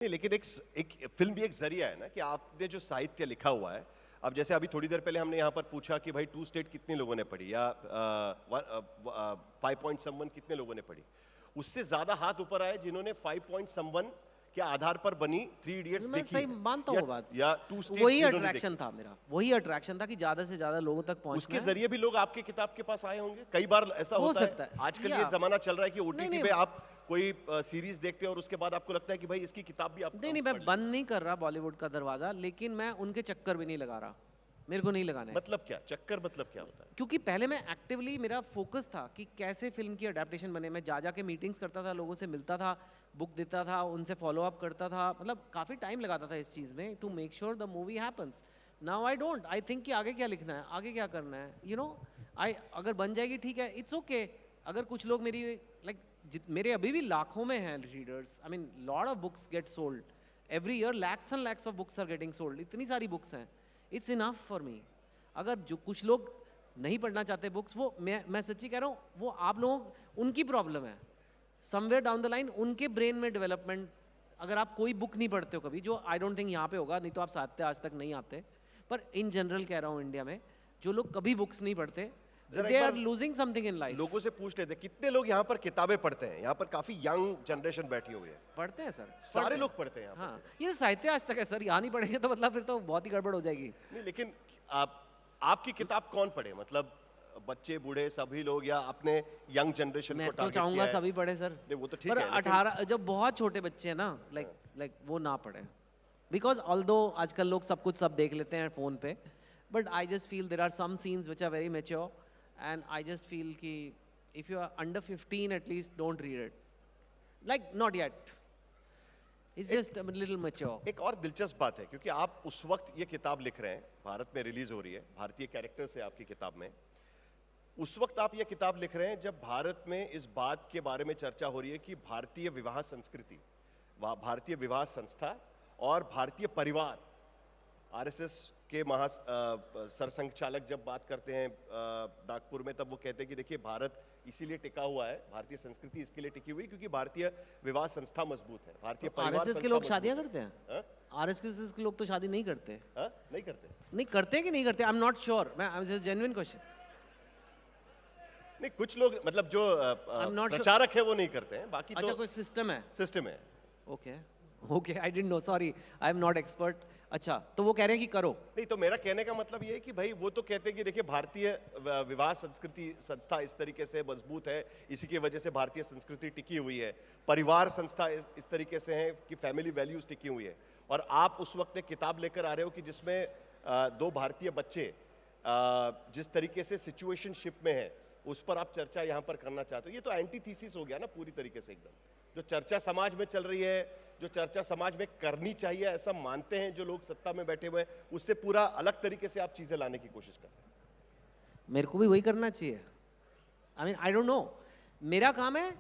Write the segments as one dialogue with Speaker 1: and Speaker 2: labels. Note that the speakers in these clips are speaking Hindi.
Speaker 1: नहीं, लेकिन एक फिल्म भी एक जरिया है ना कि आपने जो साहित्य लिखा हुआ है। अब जैसे अभी थोड़ी देर पहले हमने यहाँ पर पूछा कि भाई टू स्टेट कितने लोगों ने पढ़ी या 5 पॉइंट समवन कितने लोगों ने पढ़ी। उससे ज्यादा हाथ ऊपर आए जिन्होंने 5 पॉइंट समवन के आधार पर बनी थ्री इडियट्स
Speaker 2: मैं
Speaker 1: देखी
Speaker 2: सही
Speaker 1: है,
Speaker 2: मानता हूँ बात,
Speaker 1: या टू स्टेट
Speaker 2: वही अट्रैक्शन था मेरा, वही अट्रैक्शन था कि ज्यादा से ज्यादा लोगों तक पहुंचना
Speaker 1: उसके
Speaker 2: है।
Speaker 1: जरिए भी लोग आपके किताब के पास आए होंगे। कई बार ऐसा
Speaker 2: हो
Speaker 1: होता
Speaker 2: सकता
Speaker 1: है,
Speaker 2: है।
Speaker 1: आजकल
Speaker 2: या
Speaker 1: ये जमाना चल रहा है कि ओटीटी
Speaker 2: नहीं,
Speaker 1: पे आप कोई सीरीज देखते हैं और उसके बाद आपको लगता है कि भाई इसकी किताब भी आप
Speaker 2: नहीं, मैं बंद नहीं कर रहा बॉलीवुड का दरवाजा, लेकिन मैं उनके चक्कर भी नहीं लगा रहा, मेरे को नहीं लगाना है।
Speaker 1: मतलब क्या चक्कर, मतलब क्या होता है?
Speaker 2: क्योंकि पहले मैं एक्टिवली, मेरा फोकस था कि कैसे फिल्म की अडेप्टेशन बने। मैं जा के मीटिंग्स करता था, लोगों से मिलता था, बुक देता था, उनसे फॉलो अप करता था, मतलब काफ़ी टाइम लगाता था इस चीज़ में to make sure the movie happens. Now I don't, I think कि आगे क्या लिखना है, आगे क्या करना है, यू नो। आई अगर बन जाएगी ठीक है, इट्स ओके। अगर कुछ लोग मेरी मेरे अभी भी लाखों में हैं readers, I mean lot of books get sold every year, lakhs and lakhs of books are getting sold, इतनी सारी बुक्स हैं, इट्स इनफ फॉर मी। अगर जो कुछ लोग नहीं पढ़ना चाहते बुक्स, वो मैं सच्ची कह रहा हूँ, वो आप लोग उनकी प्रॉब्लम है। समवेयर डाउन द लाइन उनके ब्रेन में डेवलपमेंट, अगर आप कोई बुक नहीं पढ़ते हो कभी, जो आई डोंट थिंक यहाँ पे होगा, नहीं तो आप साहित्य आज तक नहीं आते, पर इन जनरल कह रहा हूँ इंडिया में जो लोग कभी बुक्स नहीं पढ़ते, they are losing something in life.
Speaker 1: लोगों से पूछ लेते कितने लोग यहाँ पर किताबें पढ़ते हैं। यहाँ पर काफी यंग जनरेशन बैठी हुई है।
Speaker 2: पढ़ते हैं सर,
Speaker 1: सारे लोग पढ़ते हैं यहाँ पर।
Speaker 2: हाँ, ये साहित्य आज तक है सर, यहाँ नहीं पढ़ेंगे तो मतलब फिर तो बहुत ही गड़बड़ हो जाएगी।
Speaker 1: नहीं, लेकिन आपकी किताब कौन पढ़े, मतलब बच्चे बूढ़े सभी लोग, या अपने यंग जनरेशन को
Speaker 2: मैं तो
Speaker 1: टारगेट
Speaker 2: चाहूंगा
Speaker 1: किया है?
Speaker 2: सभी पढ़े सर,
Speaker 1: नहीं, वो तो ठीक
Speaker 2: पर
Speaker 1: है,
Speaker 2: 18 जब बहुत छोटे बच्चे हैं ना, लाइक वो ना पढ़े, बिकॉज ऑल्दो आजकल लोग सब कुछ सब देख लेते हैं फोन पे, but I just feel there are some scenes which are very mature, and I just feel कि if you are under 15 at least don't read it, like not yet, it's just a little mature.
Speaker 1: एक और दिलचस्प बात है, क्योंकि आप उस वक्त ये किताब लिख रहे हैं, भारत में रिलीज हो रही है, भारतीय कैरेक्टर्स है आपकी किताब में, उस वक्त आप ये किताब लिख रहे हैं जब भारत में इस बात के बारे में चर्चा हो रही है कि भारतीय विवाह संस्कृति, भारतीय विवाह संस्था और भारतीय परिवार, आरएसएस के सरसंघ चालक जब बात करते हैं नागपुर में, तब वो कहते हैं कि देखिए भारत इसीलिए टिका हुआ है, भारतीय संस्कृति इसके लिए टिकी हुई क्योंकि भारतीय विवाह संस्था मजबूत है, भारतीय परिवार
Speaker 2: आरएसएस के लोग शादियां करते हैं? आरएसएस के लोग तो शादी नहीं करते।
Speaker 1: नहीं करते?
Speaker 2: नहीं करते कि नहीं करते, आई एम नॉट श्योर, मैं I am just genuine question.
Speaker 1: नहीं, कुछ लोग मतलब जो प्रचारक है वो नहीं करते हैं, बाकी
Speaker 2: अच्छा,
Speaker 1: तो
Speaker 2: कोई सिस्टम है?
Speaker 1: सिस्टम है।
Speaker 2: Okay okay, I didn't know, sorry, I am not expert. अच्छा, तो वो कह रहे हैं कि करो।
Speaker 1: नहीं, तो मेरा कहने का मतलब ये है कि भाई वो तो कहते हैं कि देखिए भारतीय विवाह संस्कृति संस्था इस तरीके से मजबूत है, इसी की वजह से भारतीय संस्कृति टिकी हुई है, परिवार संस्था इस तरीके से है कि फैमिली वैल्यूज टिकी हुई है, और आप उस वक्त एक किताब लेकर आ रहे हो कि जिसमें 2 भारतीय बच्चे जिस तरीके से सिचुएशनशिप में है उस पर आप चर्चा यहाँ पर करना चाहते हो। ये तो एंटीथीसिस हो गया ना पूरी तरीके से एकदम। जो चर्चा समाज में चल रही है, जो चर्चा समाज में करनी चाहिए ऐसा मानते हैं जो लोग सत्ता में बैठे हुए हैं, उससे पूरा अलग तरीके से आप चीजें लाने की कोशिश कर रहे हैं।
Speaker 2: मेरे को भी वही करना चाहिए, I mean I don't no, मेरा काम है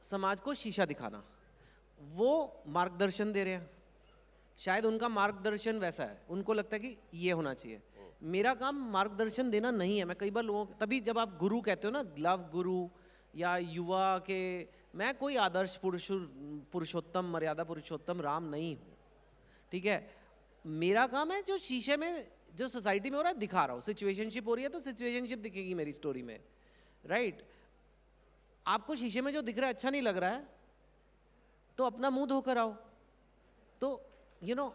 Speaker 2: समाज को शीशा दिखाना, वो मार्गदर्शन दे रहे हैं, शायद उनका मार्गदर्शन वैसा है, उनको लगता है कि ये होना चाहिए। मेरा काम मार्गदर्शन देना नहीं है। मैं कई बार लोगों, तभी जब आप गुरु कहते हो ना, लव गुरु या युवा के, मैं कोई आदर्श पुरुषोत्तम, मर्यादा पुरुषोत्तम राम नहीं हूँ, ठीक है। मेरा काम है जो शीशे में, जो सोसाइटी में हो रहा है दिखा रहा हूँ। सिचुएशनशिप हो रही है तो सिचुएशनशिप दिखेगी मेरी स्टोरी में, राइट। आपको शीशे में जो दिख रहा है अच्छा नहीं लग रहा है तो अपना मुंह धोकर आओ, तो यू नो,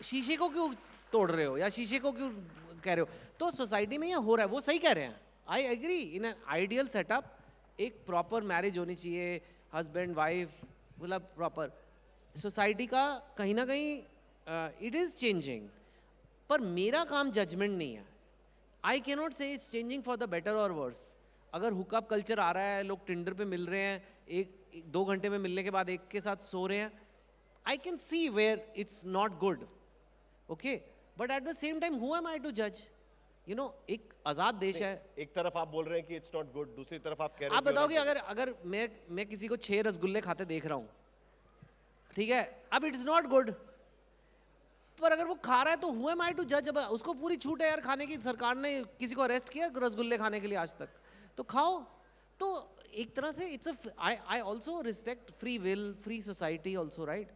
Speaker 2: शीशे को क्यों तोड़ रहे हो या शीशे को क्यों कह रहे हो। तो सोसाइटी में ये हो रहा है, वो सही कह रहे हैं, I agree. In an ideal setup एक प्रॉपर मैरिज होनी चाहिए, हस्बैंड वाइफ, मतलब प्रॉपर। सोसाइटी का कहीं ना कहीं इट इज़ चेंजिंग, पर मेरा काम जजमेंट नहीं है। आई कैन नॉट से it's changing for the better और वर्स। अगर हुकअप कल्चर आ रहा है, लोग टिंडर पे मिल रहे हैं, 1-2 घंटे में मिलने के बाद एक के साथ सो रहे हैं, I can see where it's not good, okay, but at the same time who am I to जज, यू नो। एक आजाद देश है।
Speaker 1: एक तरफ आप बोल रहे हैं कि इट्स नॉट गुड, दूसरी तरफ आप कह रहे हैं,
Speaker 2: आप बताओगे अगर मैं किसी को 6 रसगुल्ले खाते देख रहा हूँ, ठीक है, अब इट्स नॉट गुड, पर अगर वो खा रहा है तो हु एम आई टू जज। अब उसको पूरी छूट है यार खाने की, सरकार ने किसी को अरेस्ट किया रसगुल्ले खाने के लिए आज तक, तो खाओ। तो एक तरह से it's I also respect free will, free society also, right?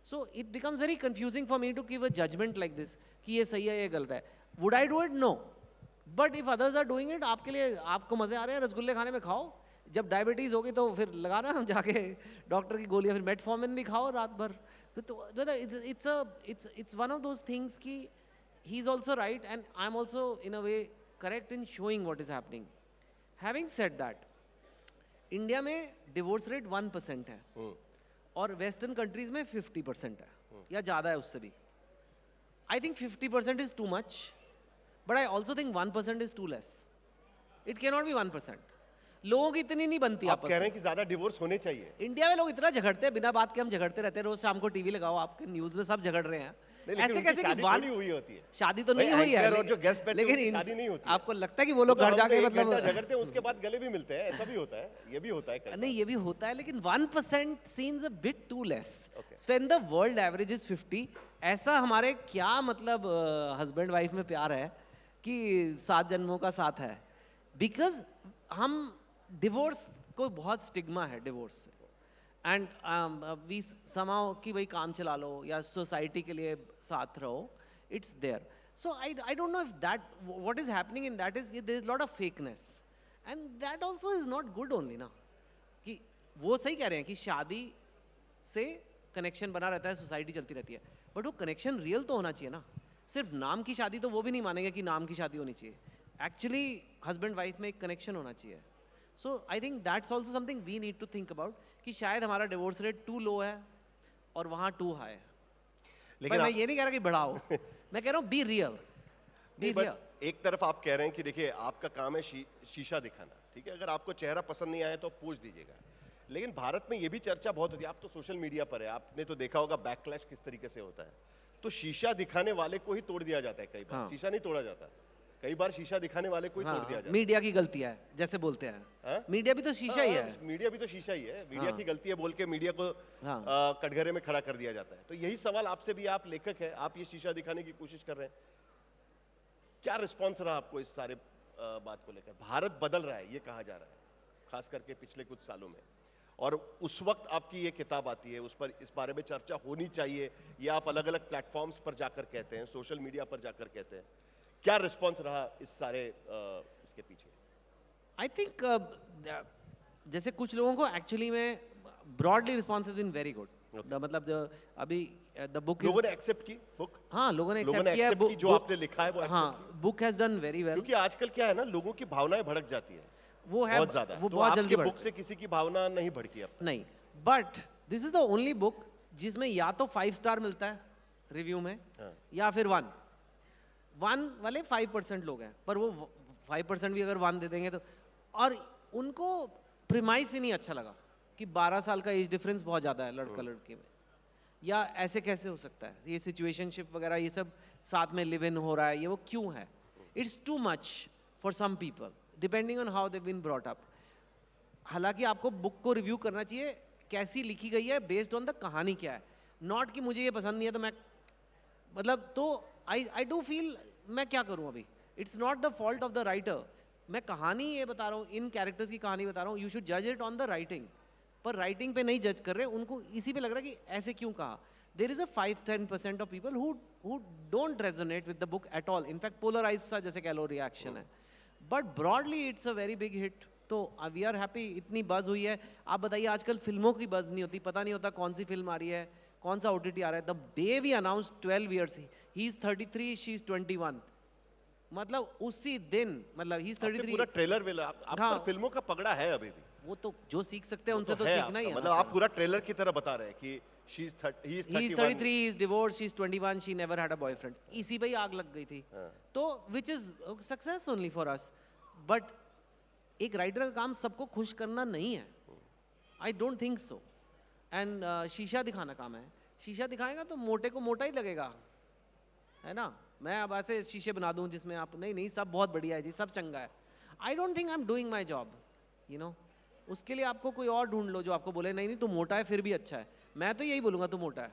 Speaker 2: So it becomes very confusing for me to give a judgement like this कि ये सही है, ये गलत है. Would I do it? No. But if others are doing it, आपके लिए, आपको मजे आ रहे हैं रसगुल्ले खाने में, खाओ. जब डायबिटीज होगी तो फिर लगाना हम जाके डॉक्टर की गोलियां, फिर मेटफॉर्मिन भी खाओ रात भर. तो it's one of those things कि he is also right and I am also in a way correct in showing what is happening. Having said that, India में डिवोर्स रेट 1% है और वेस्टर्न कंट्रीज में 50% है या ज़्यादा है उससे भी. I think 50% is too much, but I also think 1% is too less. It can not be 1%. लोगों की इतनी नहीं बनती
Speaker 1: आप
Speaker 2: आपस
Speaker 1: कह रहे
Speaker 2: में.
Speaker 1: हैं कि ज्यादा डिवोर्स होने चाहिए?
Speaker 2: इंडिया में लोग इतना झगड़ते हैं, बिना बात के हम झगड़ते रहते हैं. रोज शाम को टीवी लगाओ, आपके न्यूज में सब झगड़ रहे हैं.
Speaker 1: नहीं, लेकिन
Speaker 2: ऐसे
Speaker 1: उनकी
Speaker 2: कैसे कि
Speaker 1: शादी थोड़ी हुई होती है.
Speaker 2: शादी तो
Speaker 1: भाई,
Speaker 2: नहीं हुई है,
Speaker 1: एंकर और जो गेस्ट बैठे हैं,
Speaker 2: लेकिन
Speaker 1: उनकी
Speaker 2: इन-
Speaker 1: शादी नहीं होती है.
Speaker 2: आपको लगता है कि वो लोग
Speaker 1: तो
Speaker 2: घर
Speaker 1: हम
Speaker 2: जाके
Speaker 1: एक घंटा
Speaker 2: मतलब
Speaker 1: झगड़ते हैं, उसके बाद गले भी मिलते हैं, ऐसा भी होता है, ये भी होता है कई
Speaker 2: नहीं, ये भी होता है, लेकिन 1% seems a bit too less.
Speaker 1: Okay.
Speaker 2: When the world average is 50, ऐसा हमारे क्या मतलब हस्बैंड वाइफ में प्यार है कि 7 जन्मों का साथ है. बिकॉज हम डिवोर्स को बहुत स्टिग्मा है डिवोर्स से. एंड वी समाओ कि भाई काम चला लो या सोसाइटी के लिए साथ रहो, it's there. So I don't know if that what is happening in that is there is lot of fakeness and that also is not good only ना. कि वो सही कह रहे हैं कि शादी से कनेक्शन बना रहता है, सोसाइटी चलती रहती है, बट वो कनेक्शन रियल तो होना चाहिए ना. सिर्फ नाम की शादी तो वो भी नहीं मानेंगे कि नाम की शादी होनी चाहिए. एक्चुअली हस्बैंड वाइफ में एक कनेक्शन होना चाहिए. So I think that's also something we need to think about कि शायद हमारा डिवोर्स रेट टू लो है और वहाँ टू हाई है.
Speaker 1: लेकिन
Speaker 2: मैं ये नहीं कह रहा कि बढ़ाओ, मैं कह रहा हूँ be real, be
Speaker 1: but
Speaker 2: real.
Speaker 1: एक तरफ आप कह रहे हैं कि देखिए आपका काम है शीशा दिखाना, ठीक है, अगर आपको चेहरा पसंद नहीं आया तो पूछ दीजिएगा. लेकिन भारत में ये भी चर्चा बहुत होती है, आप तो सोशल मीडिया पर है, आपने तो देखा होगा बैकलैश किस तरीके से होता है. तो शीशा दिखाने वाले को ही तोड़ दिया जाता है कई बार.
Speaker 2: हाँ.
Speaker 1: शीशा नहीं तोड़ा जाता, कई बार शीशा दिखाने वाले को ही तोड़ दिया जाता है.
Speaker 2: मीडिया की गलती है जैसे बोलते हैं.
Speaker 1: हाँ?
Speaker 2: मीडिया भी तो शीशा ही है.
Speaker 1: मीडिया भी तो शीशा ही है. मीडिया
Speaker 2: हाँ.
Speaker 1: की गलती है बोल के मीडिया को
Speaker 2: हाँ.
Speaker 1: कटघरे में खड़ा कर दिया जाता है. तो यही सवाल आपसे भी, आप लेखक हैं, आप ये शीशा दिखाने की कोशिश कर रहे हैं, क्या रिस्पॉन्स रहा आपको इस सारे बात को लेकर? भारत बदल रहा है ये कहा जा रहा है, खास करके पिछले कुछ सालों में, और उस वक्त आपकी ये किताब आती है, उस पर इस बारे में चर्चा होनी चाहिए, ये आप अलग अलग प्लेटफॉर्म्स पर जाकर कहते हैं, सोशल मीडिया पर जाकर कहते हैं. क्या रिस्पॉन्स रहा इस सारे इसके पीछे?
Speaker 2: आई थिंक जैसे कुछ लोगों को एक्चुअली में broadly response has been very good. मतलब अभी द बुक
Speaker 1: लोगों ने एक्सेप्ट की बुक?
Speaker 2: हाँ, लोगों ने
Speaker 1: लोगों
Speaker 2: एक्सेप्ट
Speaker 1: ने
Speaker 2: किया
Speaker 1: accept की, जो आपने लिखा है वो accept
Speaker 2: हाँ, book has done very well.
Speaker 1: क्योंकि आजकल क्या है ना, लोगों की भावनाएं भड़क जाती है
Speaker 2: वो है
Speaker 1: बहुत ज्यादा.
Speaker 2: वो
Speaker 1: तो
Speaker 2: बहुत जल्दी
Speaker 1: आपके बुक से किसी की भावना नहीं भड़की अब तक?
Speaker 2: नहीं. But this is the only book जिसमें या तो 5 स्टार मिलता है रिव्यू में, या फिर 1 वाले 5% लोग हैं, पर वो 5% भी अगर 1 दे देंगे तो, और उनको प्रीमाइस ही नहीं अच्छा लगा कि 12 साल का एज डिफरेंस बहुत ज़्यादा है लड़का लड़के में, या ऐसे कैसे हो सकता है, ये सिचुएशनशिप वगैरह ये सब साथ में लिव इन हो रहा है, ये वो क्यों है. It's too much for some people depending on how they been brought up. हालांकि आपको बुक को रिव्यू करना चाहिए कैसी लिखी गई है, बेस्ड ऑन द कहानी क्या है, नॉट कि मुझे ये पसंद नहीं है तो मैं मतलब. तो आई डू फील मैं क्या करूं अभी. It's not the fault of the writer. मैं कहानी ये बता रहा हूँ, इन कैरेक्टर्स की कहानी बता रहा हूँ. यू शुड जज इट ऑन द राइटिंग. पर राइटिंग पे नहीं जज कर रहे, उनको इसी पे लग रहा है कि ऐसे क्यों कहा. There is a 5-10% of people who don't resonate with the book at all. In fact polarise सा जैसे कह लो रिएक्शन है. But broadly it's a very big hit. तो वी आर हैप्पी. इतनी बज हुई है. आप बताइए, आजकल फिल्मों की बज नहीं होती, पता नहीं होता कौन सी फिल्म आ रही है, कौन सा OTT आ रहा है. The day we announce 12 years, he is 33, she is 21. मतलब उसी दिन, मतलब ही इज 33.
Speaker 1: पूरा ट्रेलर वेलर आप
Speaker 2: हाँ.
Speaker 1: पर फिल्मों का पगड़ा है अभी भी.
Speaker 2: वो तो जो सीख सकते हैं
Speaker 1: वो
Speaker 2: उनसे तो
Speaker 1: है
Speaker 2: सीखना ही
Speaker 1: आपका.
Speaker 2: है.
Speaker 1: मतलब आप पूरा ट्रेलर की तरह बता रहे हैं कि he is
Speaker 2: 33, he is divorced, she is 21, she never had a boyfriend. इसी पे ही आग लग गई थी. तो which is success only for us. But एक राइटर का काम सबको खुश करना नहीं है. I don't think so. And शीशा दिखाना काम है. शीशा दिखाएगा तो मोटे को मोटा ही लगेगा, है ना. मैं अब ऐसे शीशे बना दूं जिसमें आप नहीं सब बहुत बढ़िया है जी, सब चंगा है. I don't think I am doing my job, you know. उसके लिए आपको कोई और ढूंढ लो जो आपको बोले नहीं तू मोटा है फिर भी अच्छा है. मैं तो यही बोलूँगा तू मोटा है.